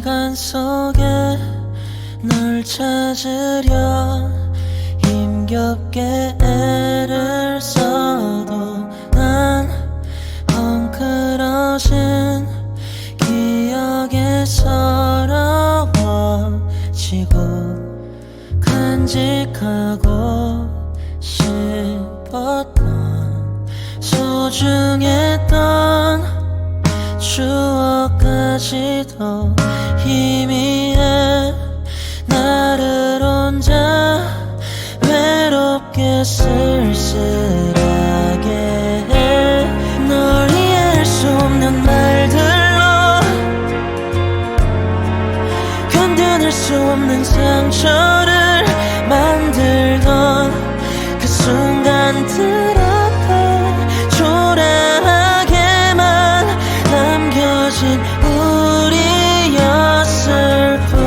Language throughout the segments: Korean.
시간 속에 널 찾으려 힘겹게 애를 써도 난 헝클어진 기억에 서러워지고 간직하고 싶었던 소중했던 추억까지도 희미해 나를 혼자 외롭게 쓸쓸하게 해 널 이해할 수 없는 말들로 견뎌낼 수 없는 상처를 만들던 그 순간들 앞에 초라하게만 남겨진 우리였을 뿐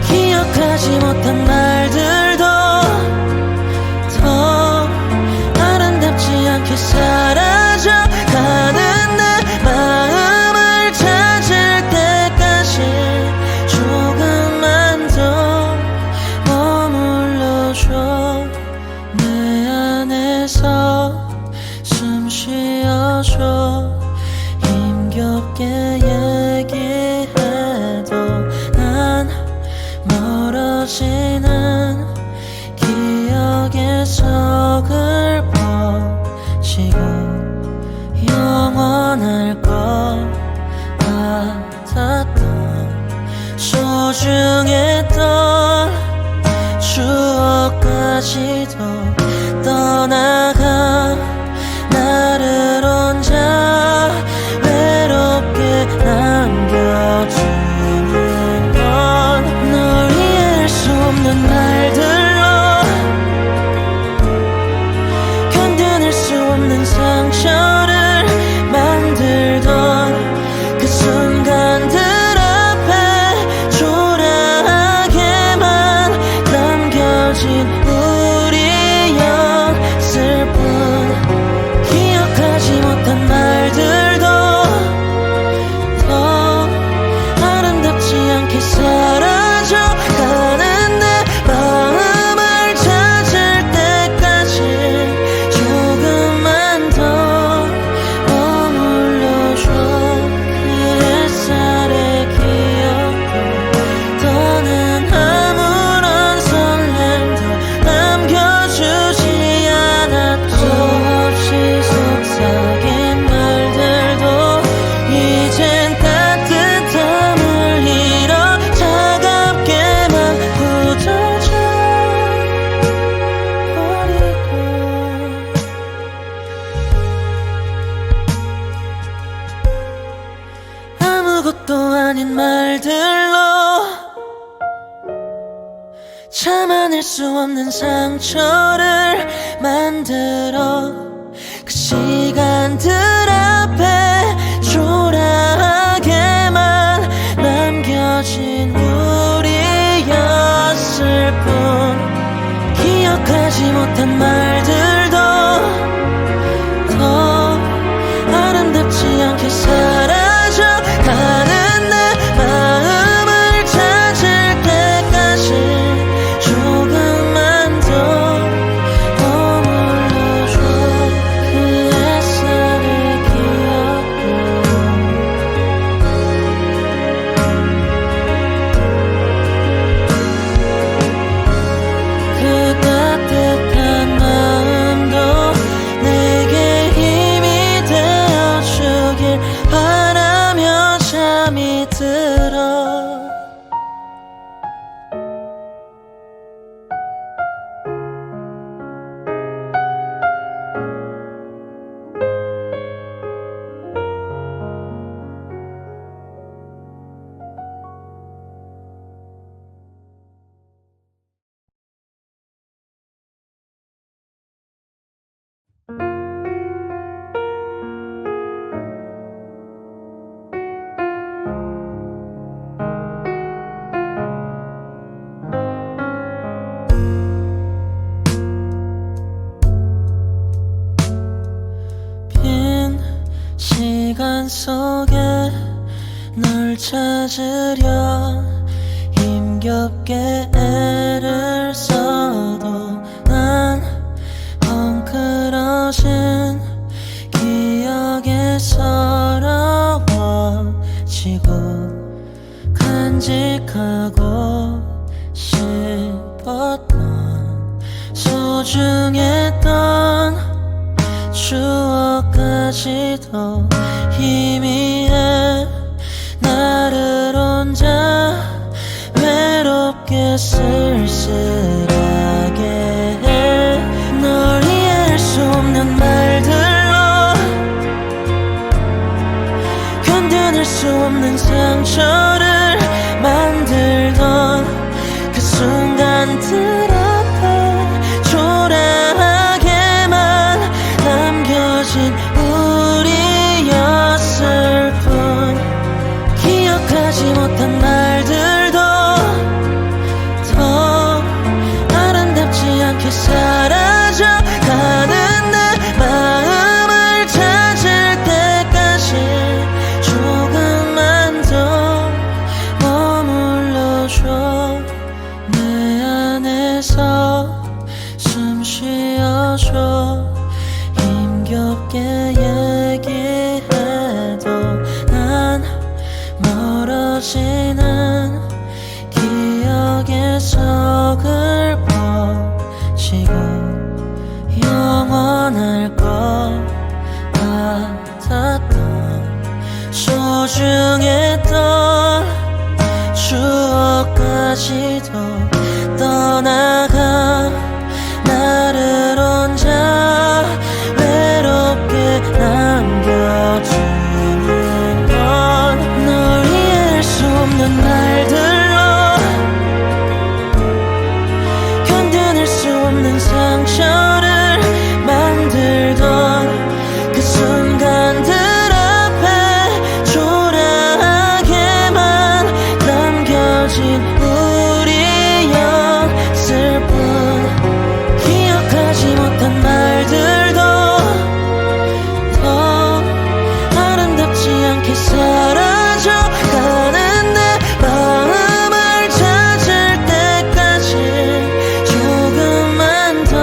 기억하지 못한 말들도 더 아름답지 않게 사라져가는 내 마음을 찾을 때까지 조금만 더 머물러줘 내 안에서 숨 쉬어줘 힘겹게 얘기해도 난 멀어지는 기억의 속을 퍼지고 영원할 것 같았던 소중했던 추억까지도 떠나가 나를 혼자 외롭게 남겨주는 건 널 이해할 수 없는 말들로 견뎌낼 수 없는 상처를 만들던 그 순간들 앞에 초라하게만 남겨진 우리였을 뿐 기억하지 못한 말들도 더 아름답지 않게 사라져가는 내 마음을 찾을 때까지 조금만 더 머물러줘 그 햇살의 기억도 더는 아무런 설렘도 남겨주지 않았죠 수없이 속삭인 말들도 이젠 따뜻함을 잃어 차갑게만 굳어져 버리고 아무것도 아닌 말들로 참아낼 수 없는 상처를 만들어 그 시간들 앞에 초라하게만 남겨진 우리였을 뿐 기억하지 못한 말들도 더 아름답지 않게 사라져가는 내 마음을 찾을 때까지 조금만 더 머물러줘 그 햇살의 기억도 그 따뜻한 마음도 내게 힘이 되어주길 바라며 잠이 들어 빈 시간 속에 널 찾으려 힘겹게 애를 써도 난 헝클어진 기억에 서러워지고 간직하고 싶었던 소중했던 추억까지도 희미해 나를 혼자 외롭게 쓸쓸하게 해 널 이해할 수 없는 말들로 견뎌낼 수 없는 상처를 만들던 그 순간들 앞에 초라하게만 남겨진 우리였을 뿐 기억하지 못한 말들도 더 아름답지 않게 사라져가는 내 마음을 찾을 때까지 조금만 더 머물러줘 내 안에서 숨 쉬어줘 힘겹게 얘기해도 난 멀어지는 기억에서 긁어지고 영원할 것 같았던 소중했던 추억까지도 떠나가 나를 혼자 외롭게 남겨주는 건 널 이해할 수 없는 말들로 견뎌낼 수 없는 상처를 만들던 그 순간들 앞에 초라하게만 남겨진 우리였을 뿐 기억하지 못한 말들도 더 아름답지 않게 사라져가는 내 마음을 찾을 때까지 조금만 더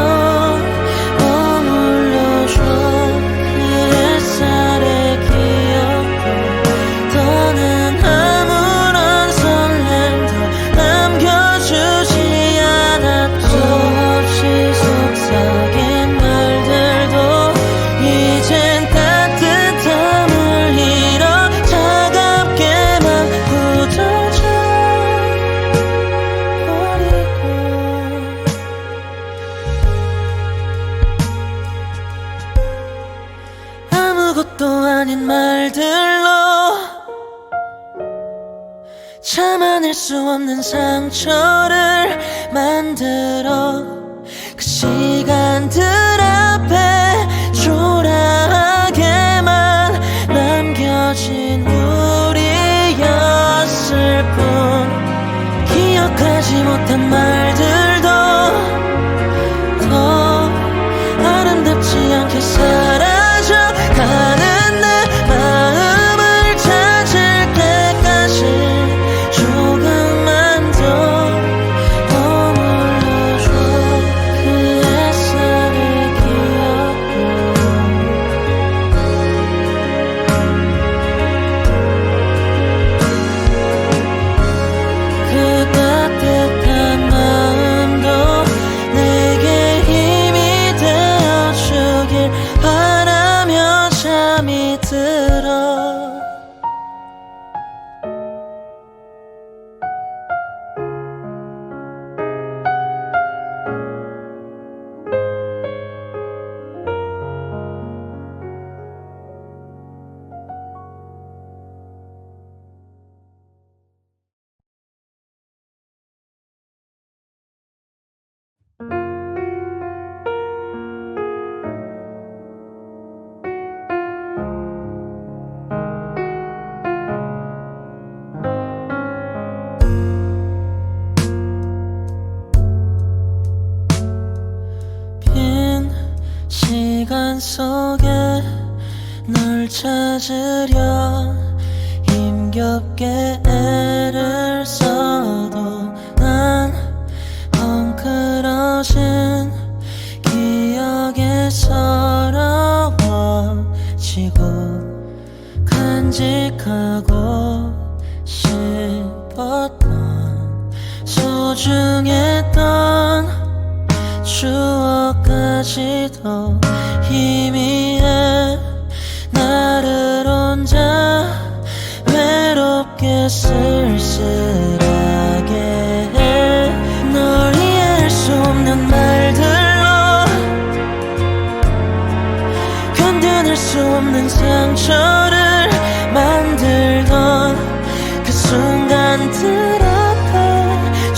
머물러줘 그 햇살의 기억도 더는 아무런 설렘도 남겨주지 않았죠 없이 속삭인 말들도 이젠 따뜻함을 잃어 차갑게만 굳어져 버리고 아무것도 아닌 말들로 참아낼 수 없는 상처를 만들어 그 시간들 앞에 초라하게만 남겨진 우리였을 뿐 기억하지 못한 말들도 더 아름답지 않게 사라져가는 내 마음을 찾을 때까지 조금만 더 머물러줘 그 햇살의 기억도 그 따뜻한 마음도 내게 힘이 되어주길 바라며 잠이 들어 시간 속에 널 찾으려 힘 힘겹게 애를 써도 난 헝클어진 기억에 서러워지고 간직하고 싶었던 소중했던 추억까지도 희미해 나를 혼자 외롭게 쓸쓸하게 해 널 이해할 수 없는 말들로 견뎌낼 수 없는 상처를 만들던 그 순간들 앞에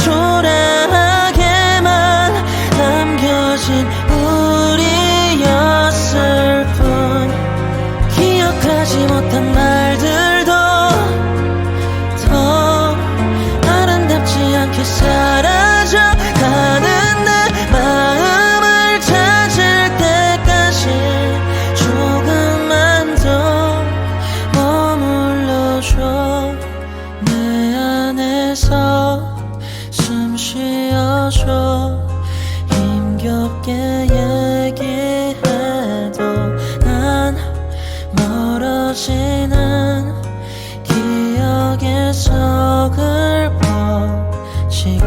초라하게만 남겨진 우리였을 뿐 기억하지 못한 말들도 더 아름답지 않게 사라져가는 내 마음을 찾을 때까지 조금만 더 머물러줘 내 안에서 숨 쉬어줘 힘겹게 얘기해도 난 멀어지는 기억에서 긁어지고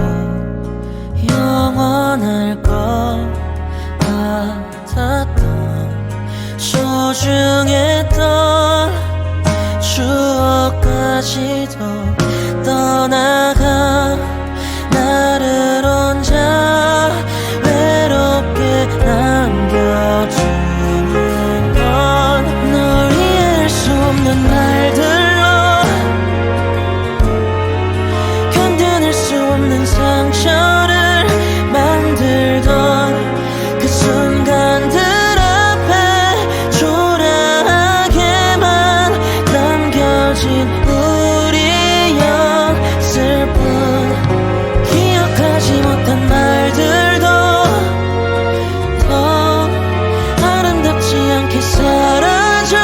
영원할 것 같았던 소중했던 추억까지도 떠나가 나를 혼자 외롭게 남겨두는 건 널 이해할 수 없는 말들로 견뎌낼 수 없는 상처를 만들던 그 순간들 앞에 초라하게만 남겨진 우리였을 뿐 기억하지 못한 말들도 더 아름답지 않게 사라져가는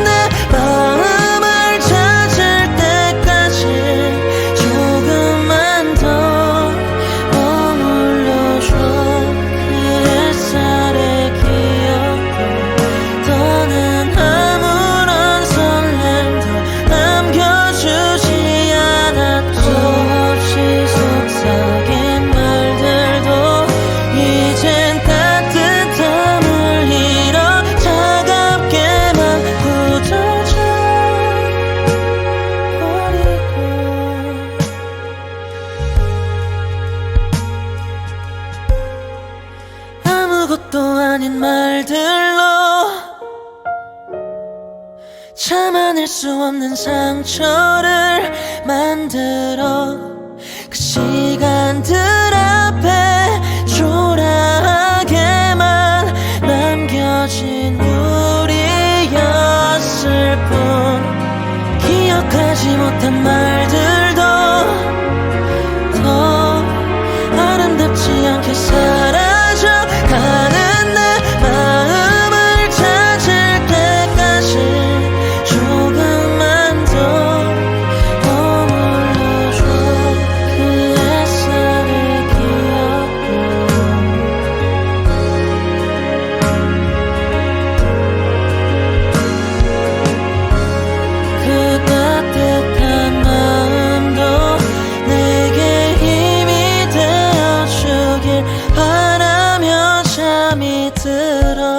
내 마음을 찾을 때까지 조금만 더 머물러줘 그 햇살의 기억도 더는 아무런 설렘도 남겨주지 않았죠 수없이 속삭인 말들도 이젠 따뜻함을 잃어 차갑게만 굳어져 버리고 아무것도 아닌 말들로 참아낼 수 없는 상처를 만들어 그 시간들 앞에 초라하게만 남겨진 우리였을 뿐 기억하지 못한 말들도 더 아름답지 않게 사라져가는 내 마음을 찾을 때까지 조금만 더 머물러줘 그 햇살의 기억도 그 따뜻한 마음도 내게 힘이 되어주길 바라며 잠이 들어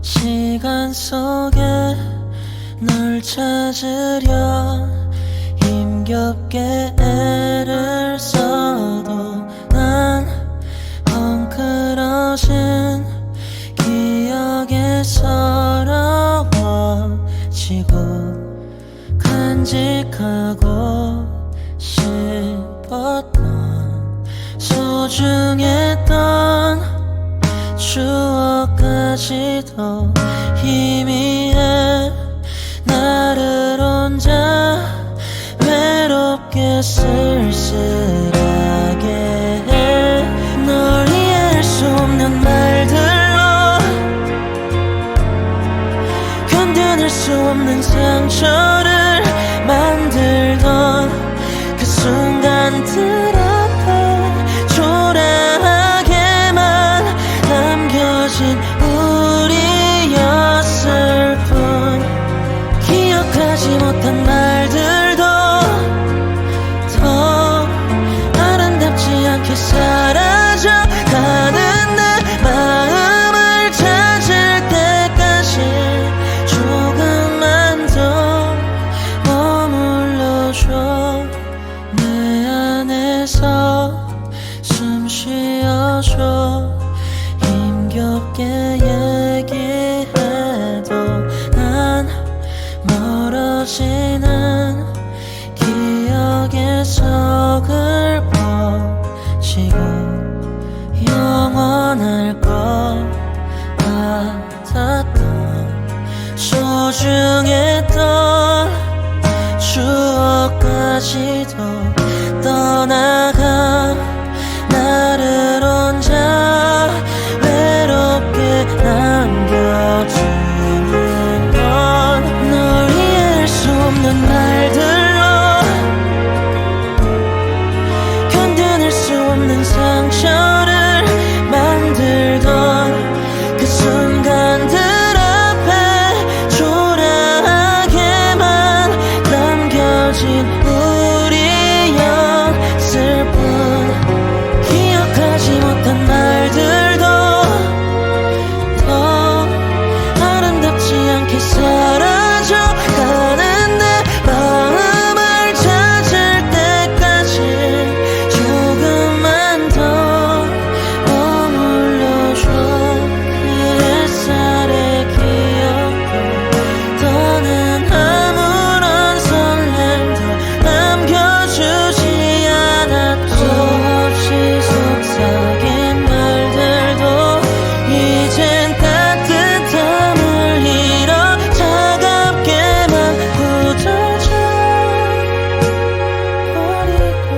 시간 속에 널 찾으려 힘겹게 애를 써도 엉클어진 기억에 서러워지고 간직하고 싶었던 소중했던 추억까지도 희미해 나를 혼자 외롭게 쓸쓸하게 해 널 이해할 수 없는 말들로 견뎌낼 수 없는 상처를 만들던 그 순간들 앞에 초라하게만 남겨진 우리였을 뿐 기억하지 못한 말들도 더 아름답지 않게 사라져가는 내 마음을 찾을 때까지 조금만 더 머물러줘 내 안에서 숨 쉬어줘 힘겹게 얘기해도 난 멀어지는 기억에서 긁어지고 영원할 것 같았던 소중했던 추억까지도 떠나가 나를 혼자 외롭게 남겨두는 건 널 이해할 수 없는 말들로 견뎌낼 수 없는 상처를 만들던 그 순간들 앞에 초라하게만 남겨진 우리였을 뿐 기억하지 못한 말들도 더 아름답지 않게 사라져가는 내 마음을 찾을 때까지 조금만 더 머물러줘 그 햇살의 기억도 더는 아무런 설렘도 남겨주지 않았죠 없이 속삭인 말들도 이젠 따뜻함을 잃어 차갑게만 굳어져 버리고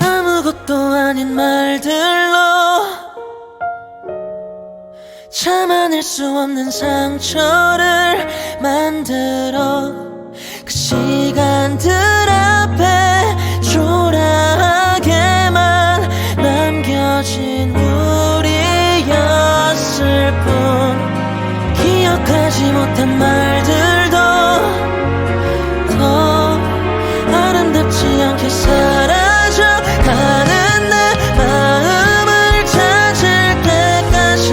아무것도 아닌 말들로 참아낼 수 없는 상처를 만들어 그 시간들 앞에 초라하게만 남겨진 우리였을 뿐 기억하지 못한 말들도 더 아름답지 않게 사라져가는 내 마음을 찾을 때까지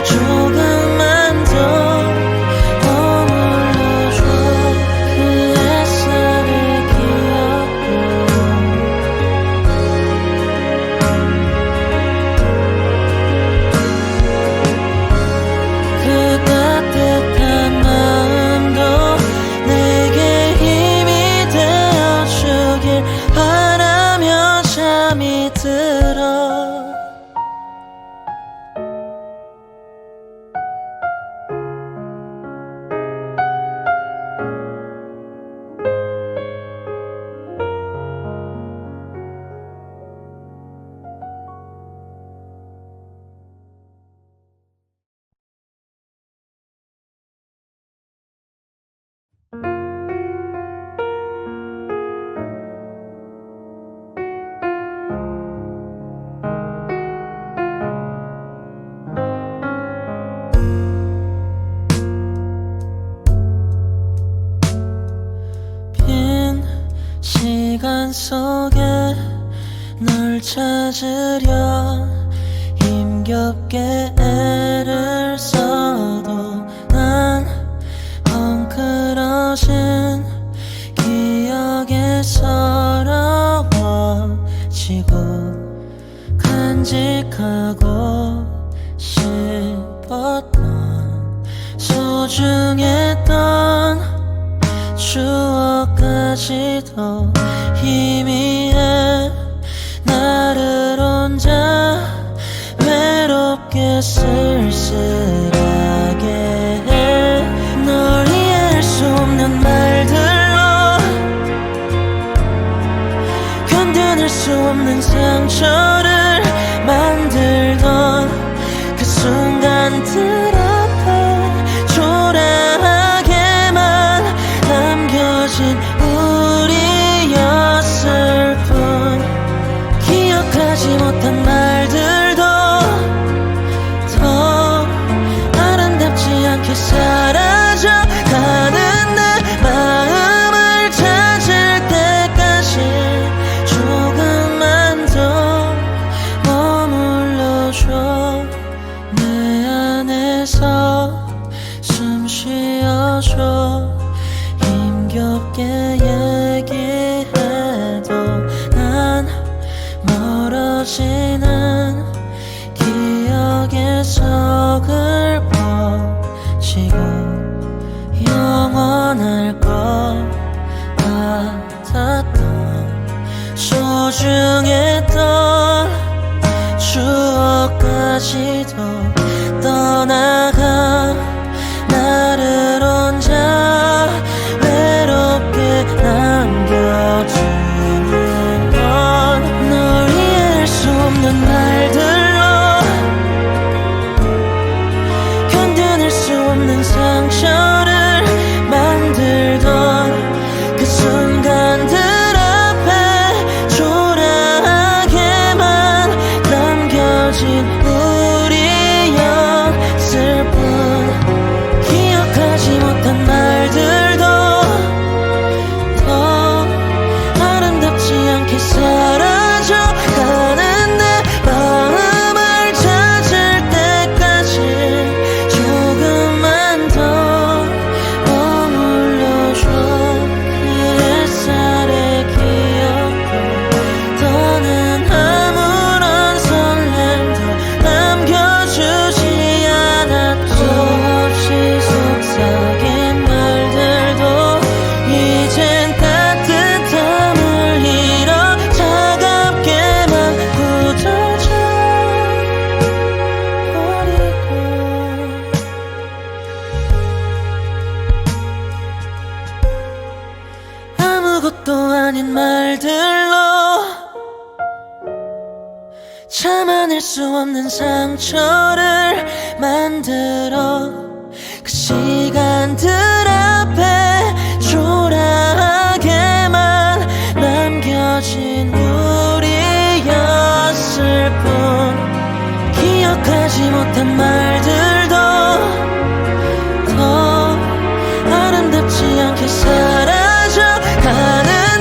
조금만 더 머물러줘 그 햇살의 기억도 그 따뜻한 마음도 내게 힘이 되어주길 바라며 잠이 들어 빈 시간 속에 널 찾으려 힘겹게 애를 써도 난 헝클어진 기억에 서러 추억까지도 희미해 나를 혼자 외롭게 쓸쓸하게 해 널 이해할 수 없는 말들로 견뎌낼 수 없는 상처를 만들던 그 순간들 앞에 초라하게만 남겨진 우리였을 뿐 기억하지 못한 말들도 더 아름답지 않게 사라져가는 내 마음을 찾을 때까지 조금만 더 머물러줘 내 안에서 숨 쉬어줘 힘겹게 얘기해도 난 멀어지는 기억의 석을 퍼지고 영원할 것 같았던 소중했던 추억까지도 떠나가 나를 혼자 외롭게 남겨두는 건 널 이해할 수 없는 말들로 견뎌낼 수 없는 상처를 만들던 그 순간들 앞에 초라하게만 남겨진 우리였을 뿐 기억하지 못한 말들도 더 아름답지 않게 사라져가는 내 마음을 찾을 때까지 조금만 더 머물러줘 그 햇살의 기억도 더는 아무런 설렘도 남겨주지 않았죠 수없이 속삭인 말들도 이젠 따뜻함을 잃어 차갑게만 굳어져 버리고 아무것도 아닌 말들로 참아낼 수 없는 상처를 만들어 그 시간들 앞에 초라하게만 남겨진 우리였을 뿐 기억하지 못한 말들도 더 아름답지 않게 사라져가는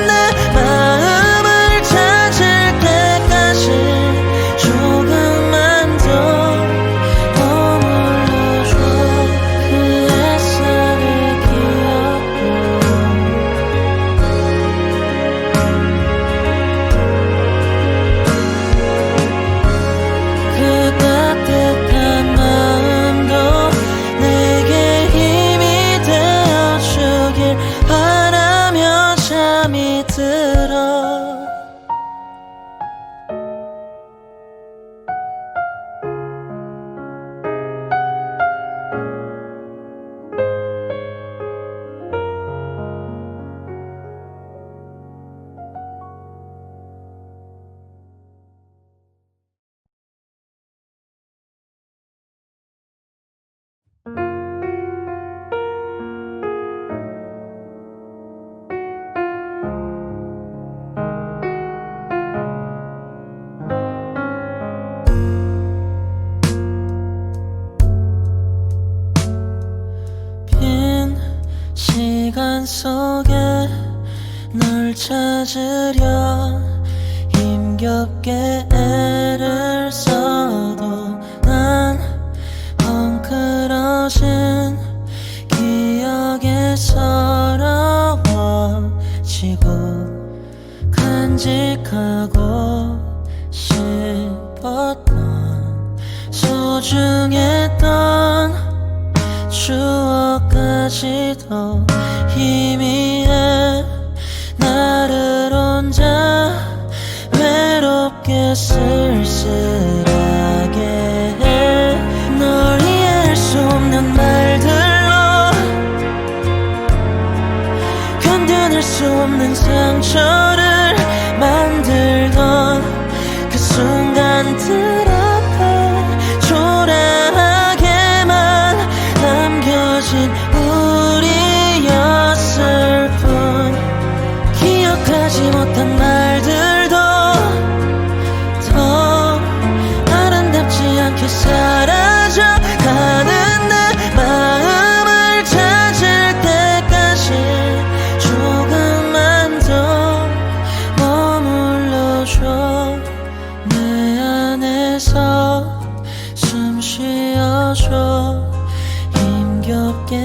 내 마음을 찾을 때까지 조금만 더 머물러줘 그 햇살의 기억도 그 따뜻한 마음도 내게 힘이 되어주길 바라며 잠이 들어 빈 시간 속에 널 찾으려 힘겹게 애를 써도 난 헝클어진 기억에 서러워지고 간직하고 싶었던 소중했던 추억까지도 희미해 쓸쓸하게 해. 널 이해할 수 없는 말들로 견뎌낼 수 없는 상처를 만들던 그 순간들 앞에 초라하게만 남겨진 우리였을 뿐. 기억하지 못한 말들도 더 아름답지 않게 사라져가는 내 마음을 찾을 때까지 조금만 더 머물러줘. 내 안에서 숨 쉬어줘. 힘겹게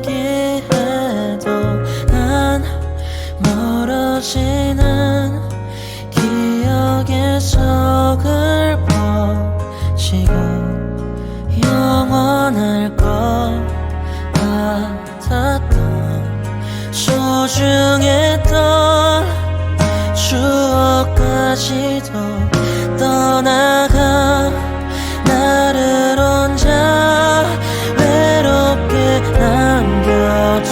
얘기해도 난 멀어지는 기억의 속을 버치고 영원할 것 같았던 소중했던 추억까지도 떠나가 나를 혼자 외롭게 남겨두는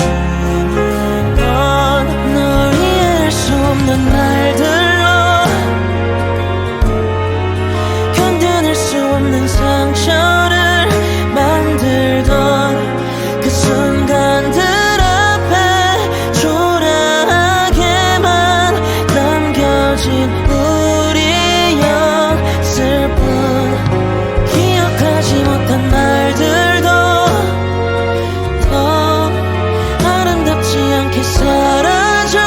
건 널 이해할 수 없는 말들로 견뎌낼 수 없는 상처를 만들던 그 순간들 앞에 초라하게만 남겨진 우리였을 뿐. 기억하지 못한 말들도 더 아름답지 않게 사라져가는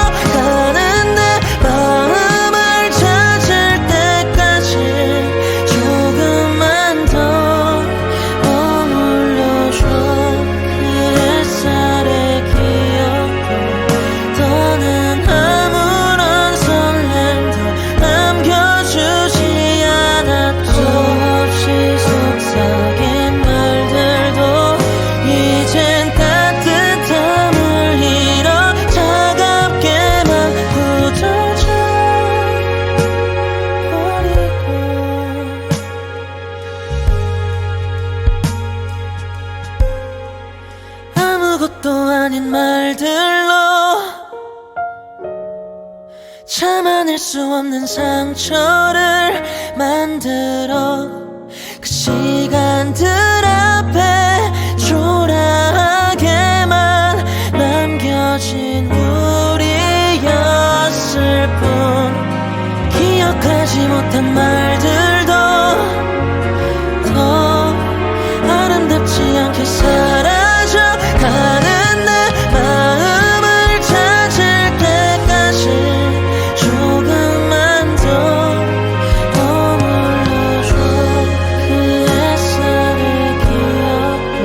내 마음을 찾을 때까지 조금만 더 머물러줘. 그 햇살의 기억도 더는 아무런 설렘도 남겨주지 않았죠. 수없이 속삭인 말들도 이젠 따뜻함을 잃어 차갑게만 굳어져 버리고. 아무것도 아닌 말들로 참아낼 수 없는 상처를 만들어 그 시간들 앞에 초라하게만 남겨진 우리였을 뿐. 기억하지 못한 말들도 더 아름답지 않게 사라져가는 내 마음을 찾을 때까지 조금만 더 머물러줘. 그 햇살의 기억도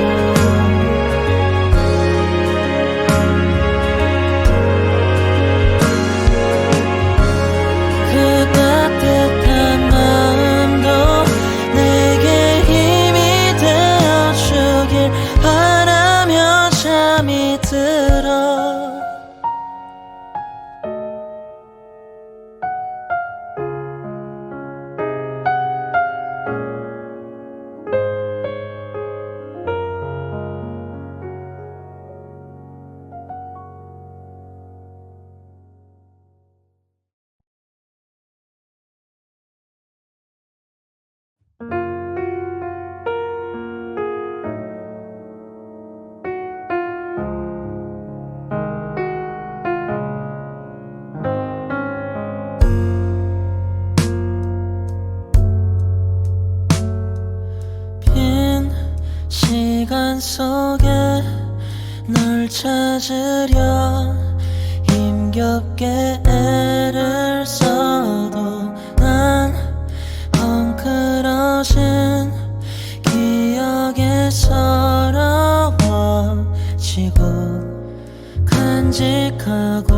그 따뜻한 마음도 내게 힘이 되어주길 바라며 잠이 들어. 빈 시간 속에 널 찾으려 힘겹게 애를 써도 난 헝클어진 기억에 서러워지고 간직하고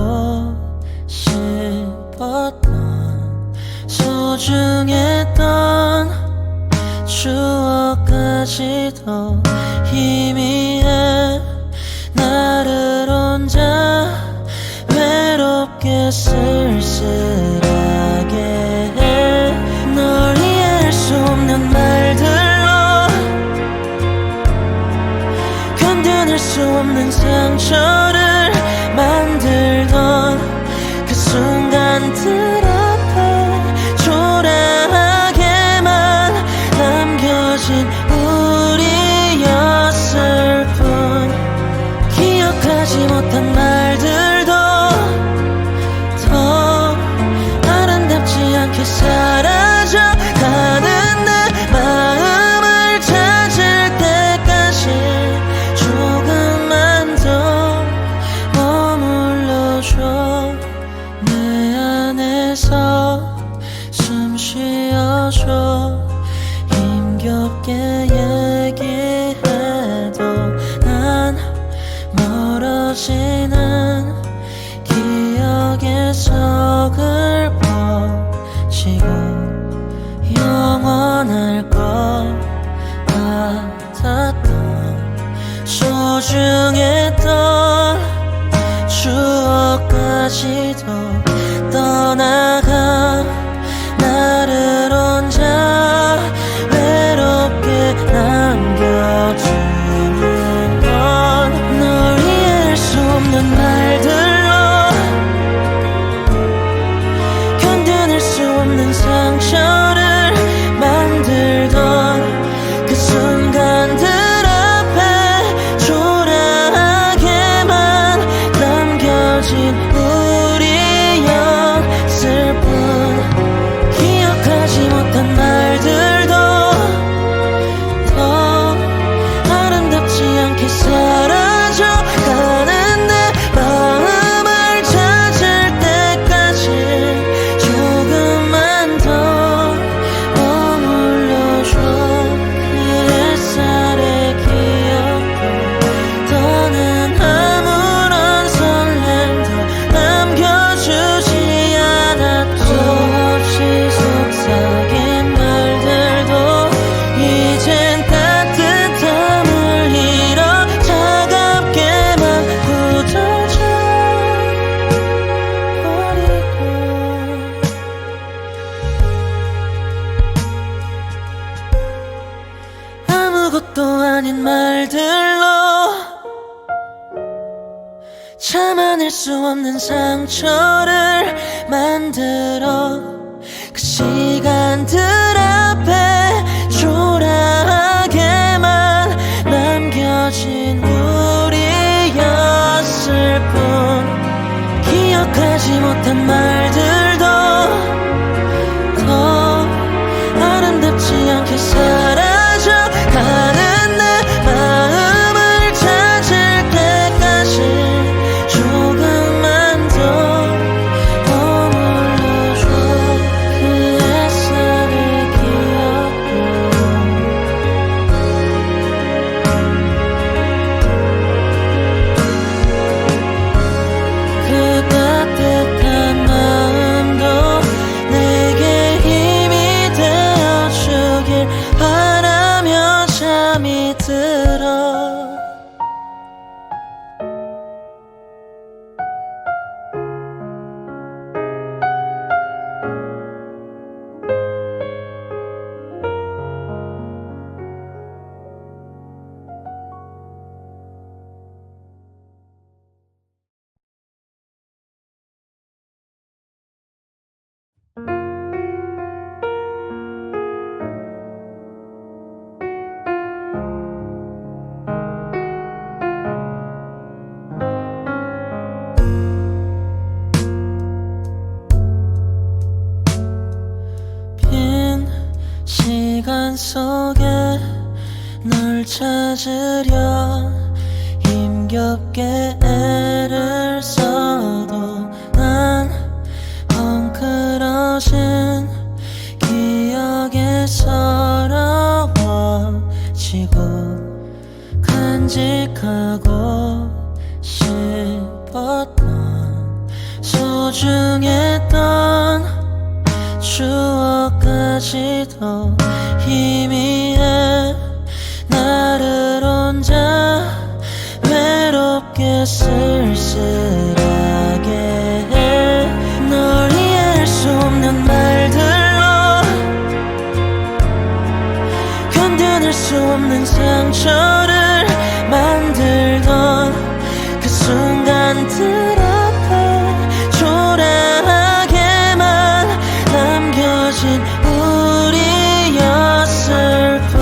싶었던 소중했던 추억까지도 희미해 나를 혼자 외롭게 쓸쓸하게 해. 널 이해 멀어지는 기억의 속을 퍼지고 영원할 것 같았던 소중했던 추억까지도 떠나가 나를 혼자 외롭게 남겨주는 건 널 이해할 수 없는 말들로 견뎌낼 수 없는 상처를 만들던 그 순간들 앞에 초라하게만 남겨진 우리였을 뿐 기억하지 못한 말들도 더 아름답지 않게 사라져가는 내 마음을 찾을 때까지 조금만 더 머물러줘. 그 햇살의 기억도 더는 아무런 설렘도 남겨주지 않았죠. 없이 속삭인 말들도 이젠 따뜻함을 잃어 차갑게만 굳어져 버리고 아무것도 아닌 말들로 참아낼 수 없는 상처를 만들어 그 시간들 앞에 초라하게만 남겨진 우리였을 뿐 기억하지 못한 말들도 더 아름답지 않게 사라져가는 내 마음을 찾을 때까지 조금만 더 머물러줘. 그 햇살의 기억도 그 따뜻한 마음도 내게 힘이 되어주길 바라며 잠이 들어. 빈 시간 속에 널 찾으려 힘겹게 애를 써도 난 헝클어진 기억에 서러워지고 간직하고 싶었던 소중했던 추억까지도 희미해 나를 혼자 외롭게 쓸쓸하게 해. 널 이해할 수 없는 말들로 견뎌낼 수 없는 상처를 만들던 그 순간들 앞에 초라하게만 남겨진 우리였을 뿐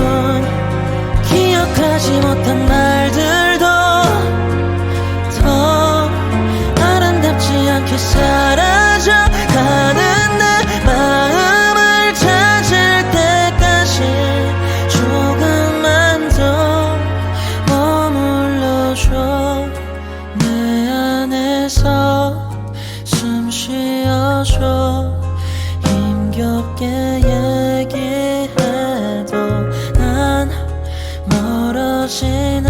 기억하지 못한 말들도 더 아름답지 않게 사라져가는 내 마음을 찾을 때까지 조금만 더 머물러줘. 내 안에서 숨 쉬어줘. 힘겹게 얘기해도 난 멀어지는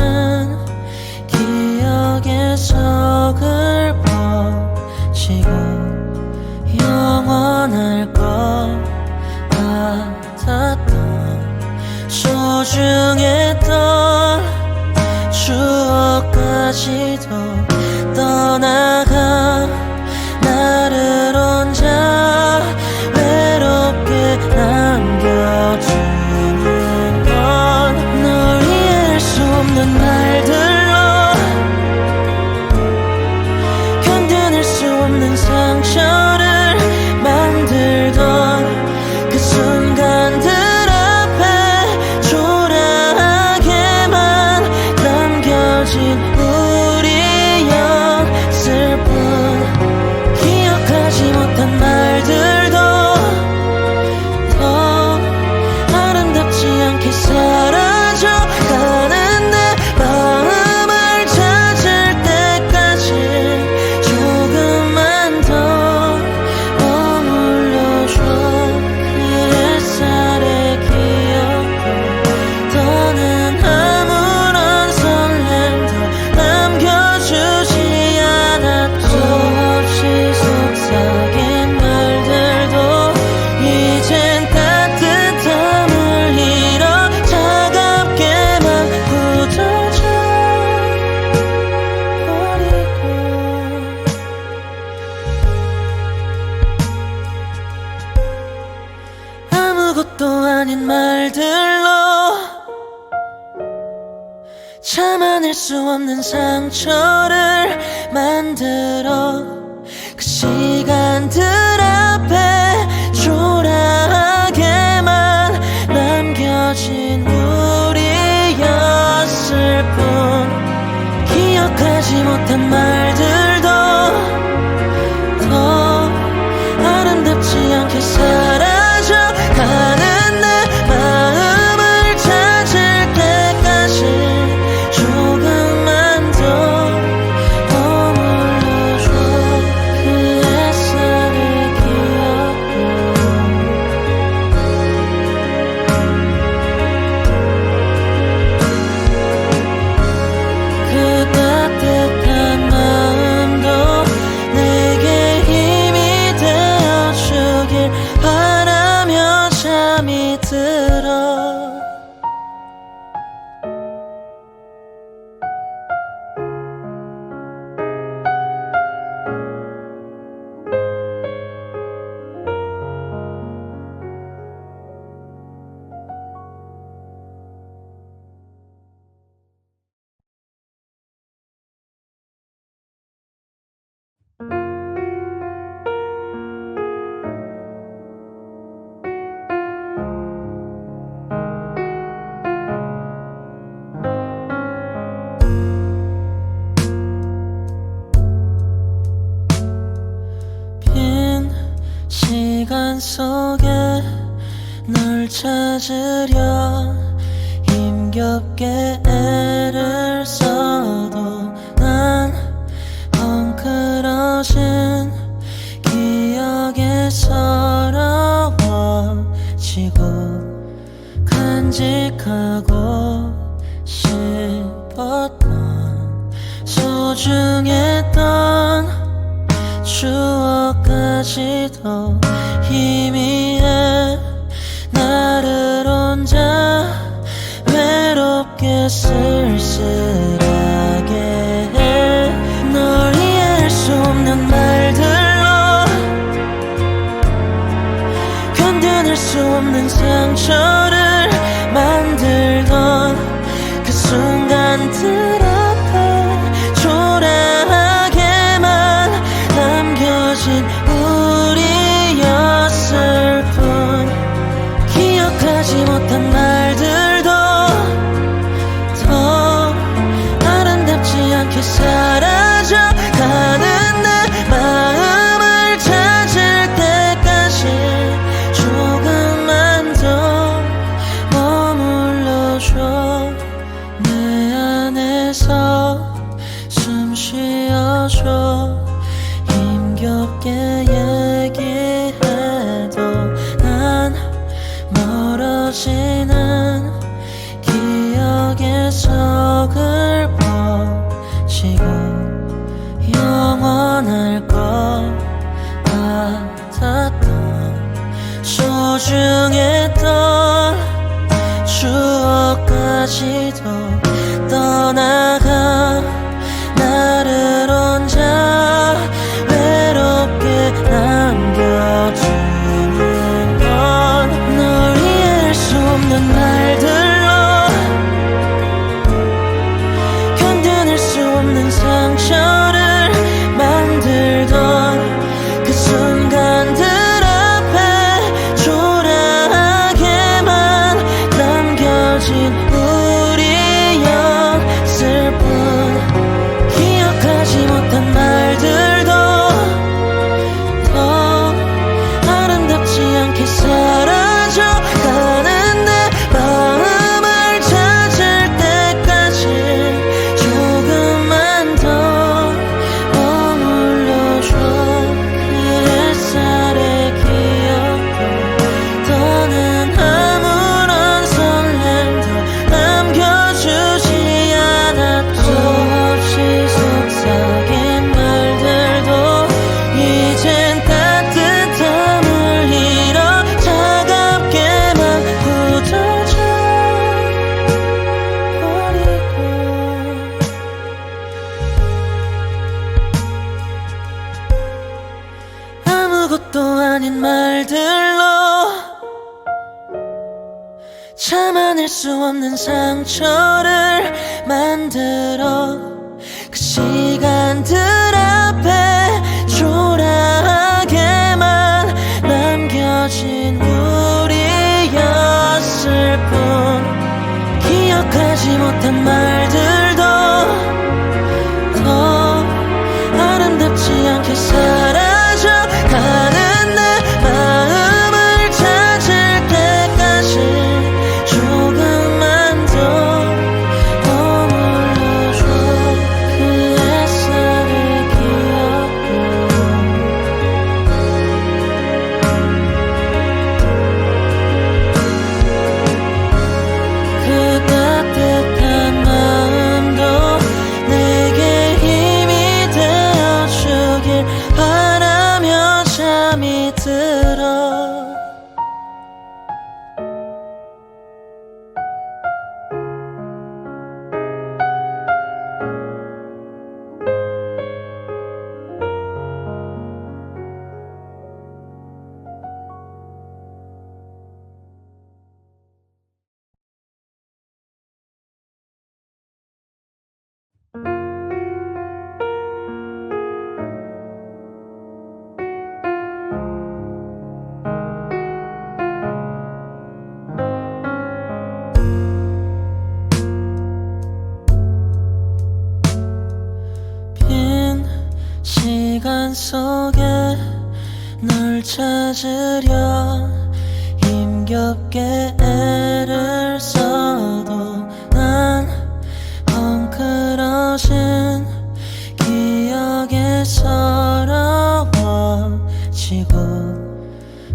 기억에서 지고 영원할 것 같았던 소중했던 추억까지도 떠나가 나를 혼자 외롭게 남겨주는 건 널 이해할 수 없는 말들로 견뎌낼 수 없는 상처를 만들던 그 순간들 앞에 초라하게만 남겨진 우리였을 뿐 기억하지 못한 말들도 더 아름답지 않게 사라져 가는 내 마음을 찾을 때까지 조금만 더 머물러줘. 그 햇살의 기억도 더는 아무런 설렘도 남겨주지 않았죠. 없이 속삭인 말들도 이젠 따뜻함을 잃어 차갑게만 굳어져 버리고 아무것도 아닌 말들로 참아낼 수 없는 상처를 만들어 그 시간들 앞에 초라하게만 남겨진 우리였을 뿐 기억하지 못한 말들도 더 아름답지 않게 사라져 가는 내 마음을 찾을 때까지 조금만 더 머물러줘. 그 햇살의 기억도 그 따뜻한 마음도 내게 힘이 되어주길 바라며 잠이 들어. 빈 시간 속에 널 찾으려 힘겹게 애를 써도 난 헝클어진 기억에 서러워지고 간직하고 싶었던 소중했던 추억까지도 희미해 나를 혼자 외롭게 쓸쓸하게 해. 널 이해할 수 없는 말들로 견뎌낼 수 없는 상처를 만들던 그 순간들 앞에 초라하게만 남겨진 우리였을 뿐 기억하지 못한 말들도 더 아름답지 않게 사라져 가는 내 마음을 찾을 때까지 조금만 더 머물러줘. 내 안에서 숨 쉬어줘. 힘겹게 얘기해도 난 멀어지는 기억에서 긁어지고 영원할 것 아닌 말들로 참아낼 수 없는 상처를 만들어 그 시간들 앞에 초라하게만 남겨진 우리였을 뿐 기억하지 못한 말들도 더 아름답지 않게 사라져가는 내 마음을 찾을 때까지 조금만 더 머물러줘. 그 햇살의 기억도 그 따뜻한 마음도 내게 힘이 되어주길 바라며 잠이 들어. 빈 시간 속에 널 찾으려 힘겹게 애를 써도 난 헝클어진 기억에 서러워지고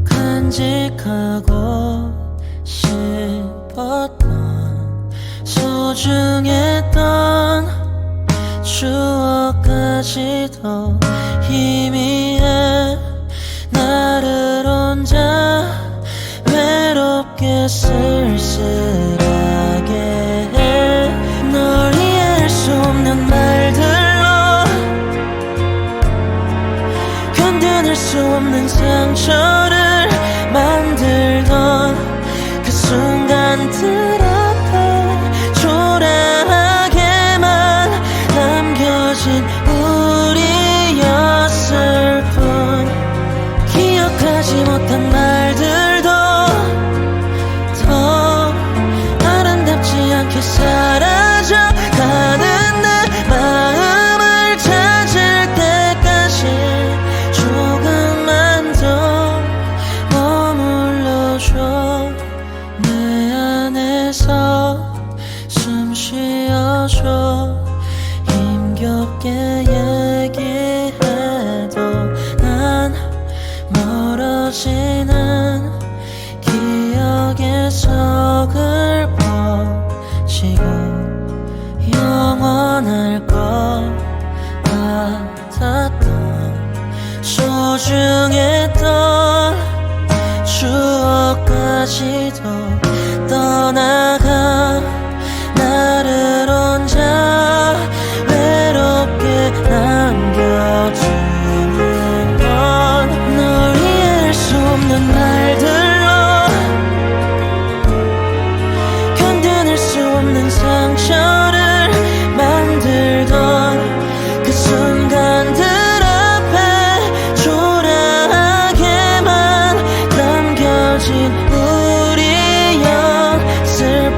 간직하고 싶었던 소중했던 추억까지도 희미해 나를 혼자 외롭게 쓸쓸하게 해. 널 이해할 수 없는 말들로 견뎌낼 수 없는 상처를 만들던 그 순간들 앞에 초라하게만 남겨진 우리였을 뿐 기억하지 못한 말들도 더 아름답지 않게 사라져가는 내 마음을 찾을 때까지 조금만 더 머물러줘. 내 안에서 숨 쉬어줘. 힘겹게 얘기해도 난 멀어지는 기억의 속을 퍼지고 영원할 것 같았던 소중했던 추억까지도 떠나가 나를 혼자 외롭게 남겨두는 건 널 이해할 수 없는 말들로 견뎌낼 수 없는 상처를 만들던 그 순간들 앞에 초라하게만 남겨진 우리였을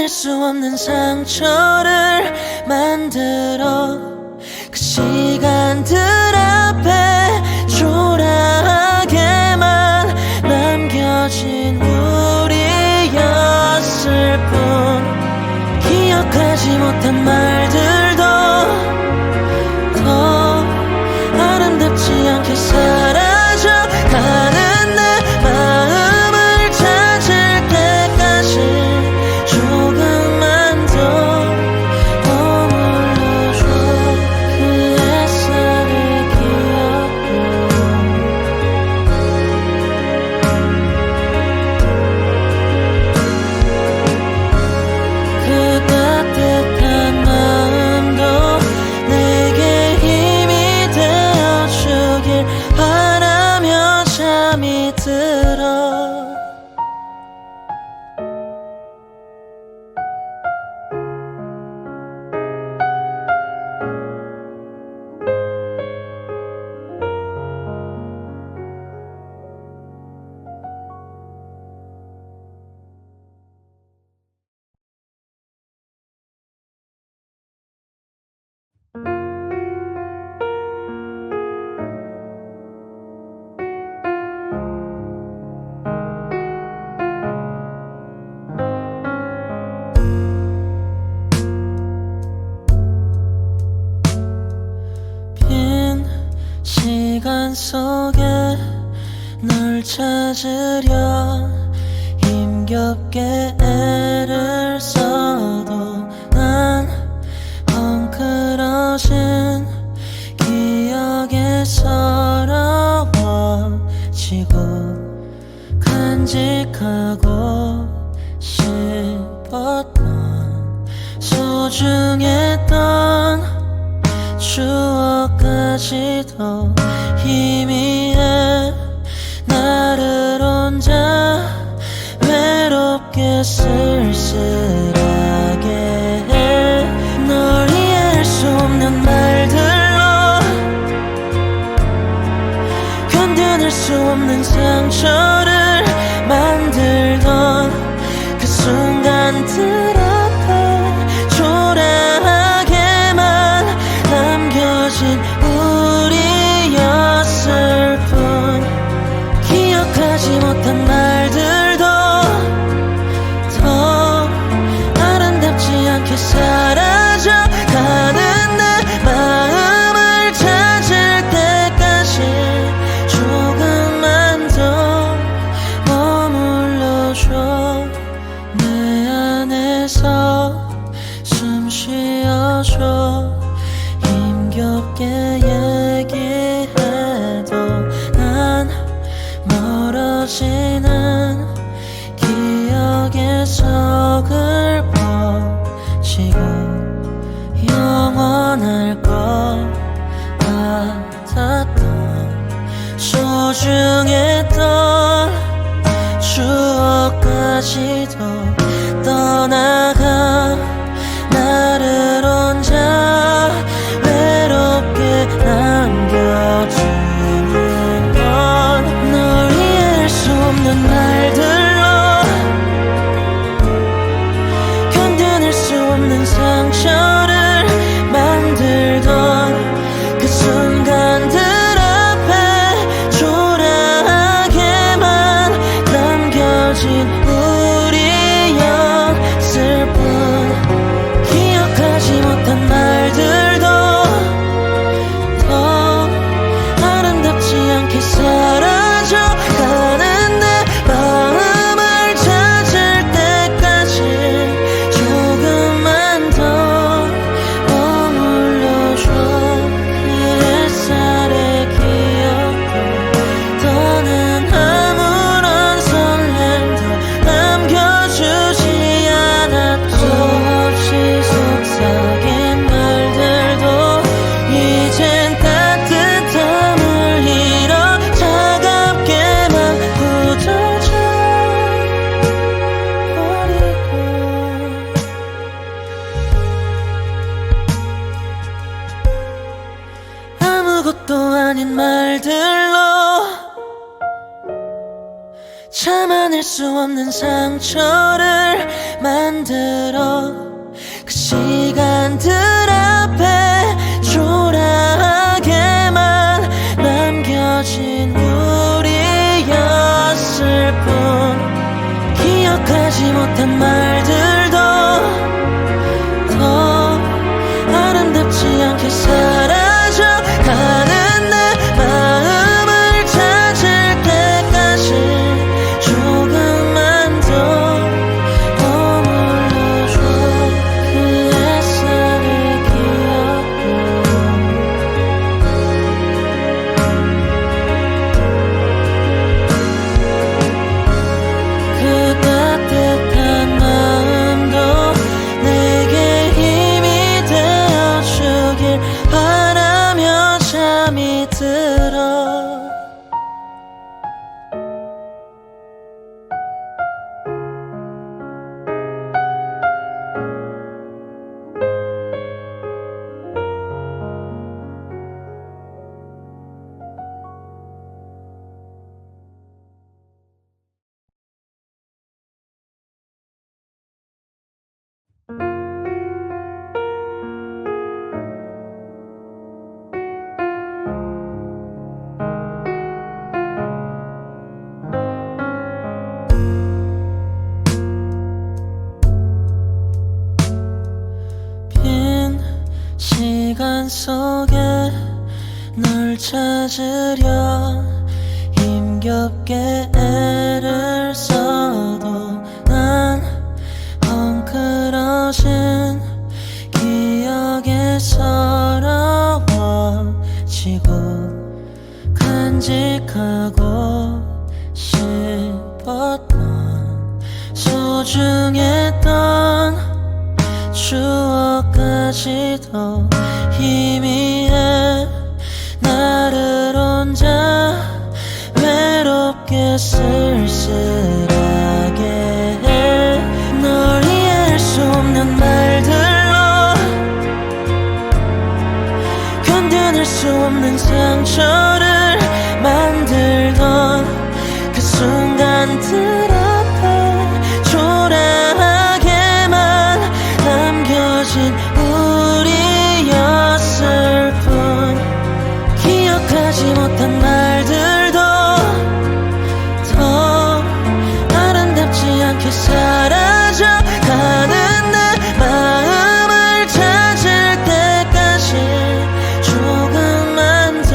견뎌낼 수 없는 상처를 만들어 그 시간들 앞에 초라하게만 남겨진 우리였을 뿐 기억하지 못한 말들도 더 아름답지 않게 사라져가는 내 마음을 찾을 때까지 조금만 더 머물러줘. 그 햇살의 기억도 그 따뜻한 마음도 내게 힘이 되어주길 바라며 잠이 들어. 빈 시간 속에 널 찾으려 힘겹게 애를 써도 난 헝클어진 기억에 서러워지고 간직하고 싶었던 소중했던 추억까지도 희미해 나를 혼자 외롭게 쓸쓸하게 해. 널 이해할 수 없는 말들로 견뎌낼 수 없는 상처를 만들던 그 순간들 앞에 초라하게만 남겨진 우리였을 뿐 기억하지 못한 말들도 더 아름답지 않게 사라져가는 내 마음을 찾을 때까지 조금만 더 머물러줘. 내 안에서 숨 쉬어줘. 힘겹게 얘기해도 난 멀어지는 기억에서 긁어지고 영원할 것 같았던 소중했던 추억까지도 떠나가 나를 혼자 외롭게 남겨주는 건 널 이해할 수 없는 말들로 견뎌낼 수 없는 상처를 만들던 그 순간들 앞에 초라하게만 남겨진 우리였을 뿐 기억하지 못한 말들도 더 아름답지 않게 사라져가는 내 마음을 찾을 때까지 조금만 더 머물러줘. 그 햇살의 기억도 더는 아무런 설렘도 참아낼 수 없는 상처를 만들어 그 시간들 앞에 초라하게만 남겨진 우리였을 뿐 기억하지 못한 말들도 더 아름답지 않게 사라져가는 내 마음을 찾을 때까지 조금만 더 머물러줘 그 햇살의 기억도 그 따뜻한 마음도 내게 힘이 되어주길 바라며 잠이 들어 빈 시간 속에 널 찾으려 힘겹게 애를 써도 난 헝클어진 기억에 서러워지고 간직하고 싶었던 소중했던 추억까지도 희미해 나를 혼자 외롭게 쓸쓸하게 해 널 이해할 수 없는 말들로 견뎌낼 수 없는 상처를 만들던 그 순간들 앞에 초라하게만 남겨진 우리였을 뿐 기억하지 못한 말들도 더 아름답지 않게 사라져가는 내 마음을 찾을 때까지 조금만 더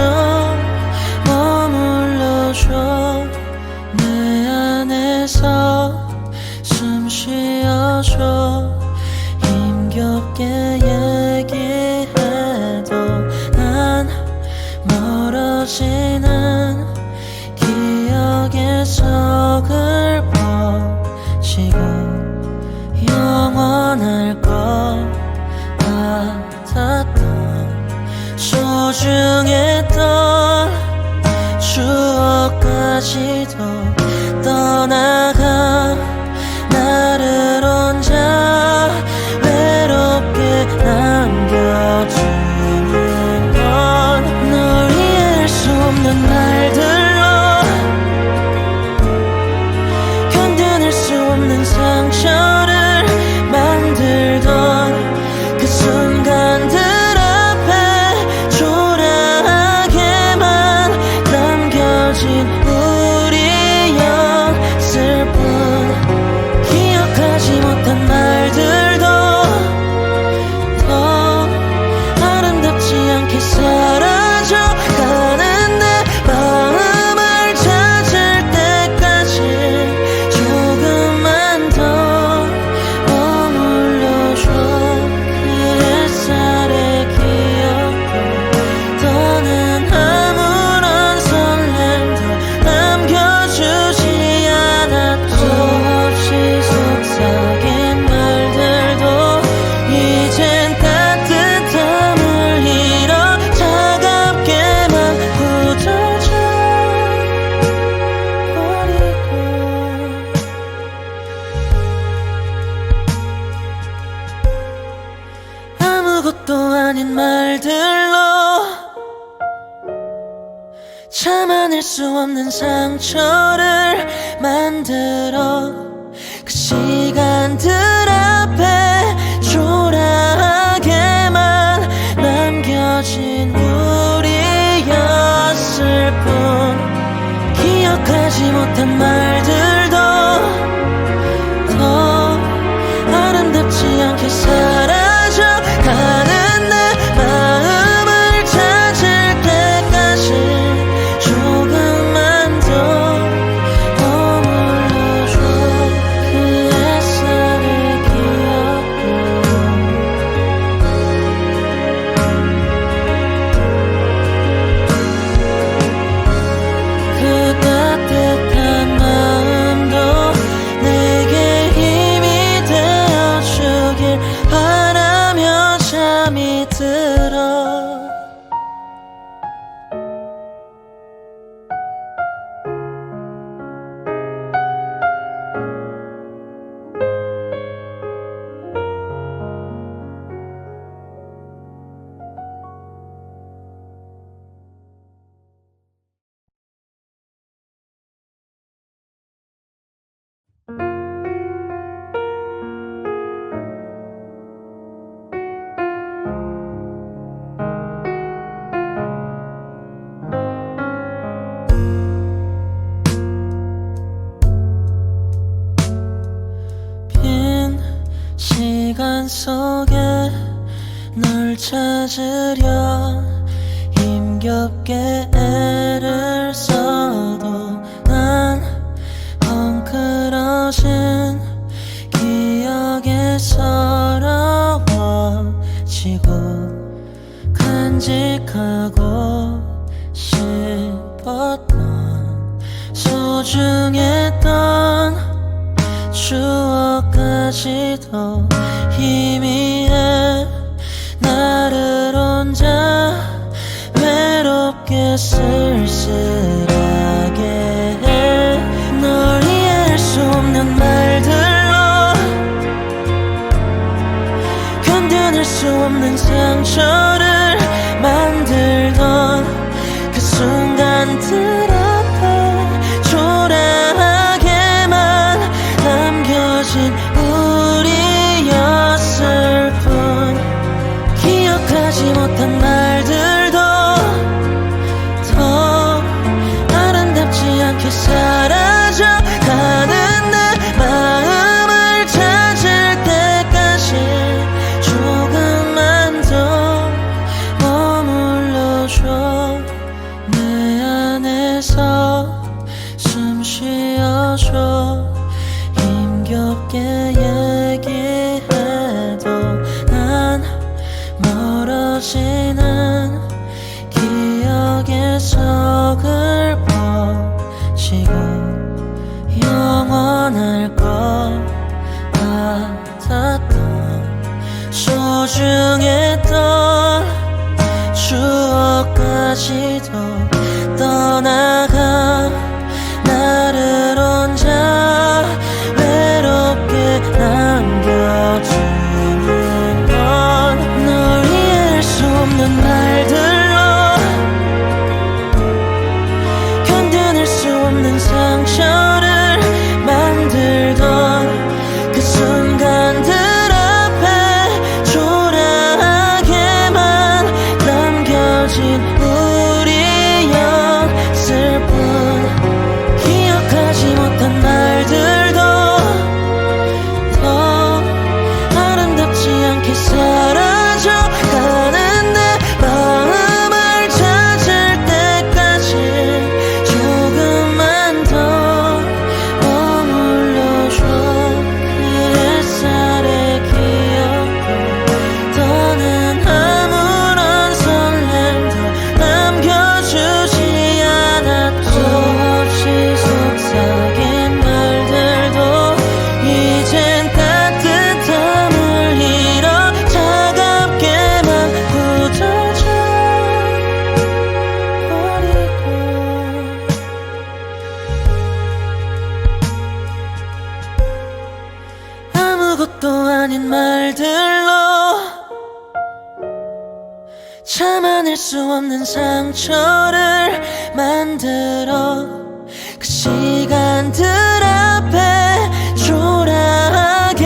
머물러줘 내 안에서 숨 쉬어줘 힘겹게 얘기해도 난 멀어지는 기억에서 긁어지고 영원할 것 같았던 소중했던 추억까지도 떠나가 나를 혼자 외롭게 남겨두는 건 널 이해할 수 없는 말들로 견뎌낼 수 없는 상처를 만들던 그 순간들 앞에 초라하게만 남겨진 우리였을 뿐 기억하지 못한 말들도 더 아름답지 않게 사라져가는 내 마음을 찾을 때까지 조금만 더 머물러줘 그 햇살의 기억도 더는 아무런 설렘도 남겨주지 않았죠 수없이 속삭인 말들도 이젠 따뜻함을 잃어 차갑게만 굳어져 버리고 아무것도 아닌 말들로 참아낼 수 없는 상처를 기억하지 못한 말들도 더 아름답지 않게 사라져가는 내 마음을 찾을 때까지 조금만 더 머물러줘. 그 햇살의 기억도 그 따뜻한 마음도 내게 힘이 되어주길 바라며 잠이 들어. 빈 시간 속에 널 찾으려 힘겹게 애를 써도 난 헝클어진 기억에 서러워지고 간직하고 싶었던 소중했던 추억까지도 희미해 나를 혼자 외롭게 쓸쓸하게 해. 널 이해할 수 없는 말들로 견뎌낼 수 없는 상처를 만들던 그 순간들 앞에 초라하게만 남겨진 우리였을 뿐. 기억하지 못한 말들도 더 아름답지 않게 사라져가는 내 마음을 찾을 때까지 조금만 더 머물러줘. 내 안에서 숨 쉬어줘. 힘겹게 얘기해도 난 멀어지는 기억에서 긁어지고 영원할 것 같았던 소중했던 추억까지도 떠나가 나를 혼자 외롭게 남겨주는 건 널 이해할 수 없는 말들로 견뎌낼 수 없는 상처를 만들던 그 순간들 앞에 초라하게만 남겨진 우리였을 뿐. 기억하지 못한 말들도 더 아름답지 않게 사라져가는 내 마음을 찾을 때까지 조금만 더 머물러줘. 그 햇살의 기억도 더는 아무런 설렘도 남겨주지 않았죠. 없이 속삭인 말들도 이젠 따뜻함을 잃어 차갑게만 굳어져 버리고. 아무것도 아닌 말들로 참아낼 수 없는 상처를 만들어 그 시간들 앞에 초라하게만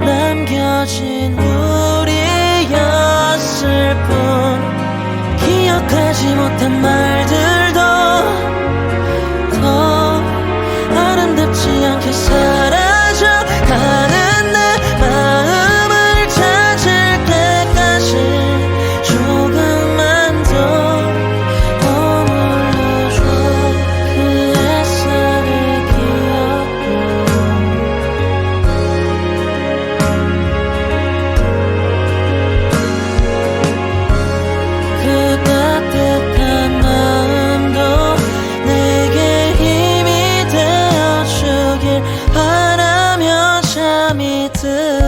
남겨진 우리였을 뿐. 기억하지 못한 말들도 더 사라져가는 내 마음을 찾을 때까지 조금만 더 머물러줘. 그 햇살의 기억도 그 따뜻한 마음도 내게 힘이 되어주길 바라며 잠이 들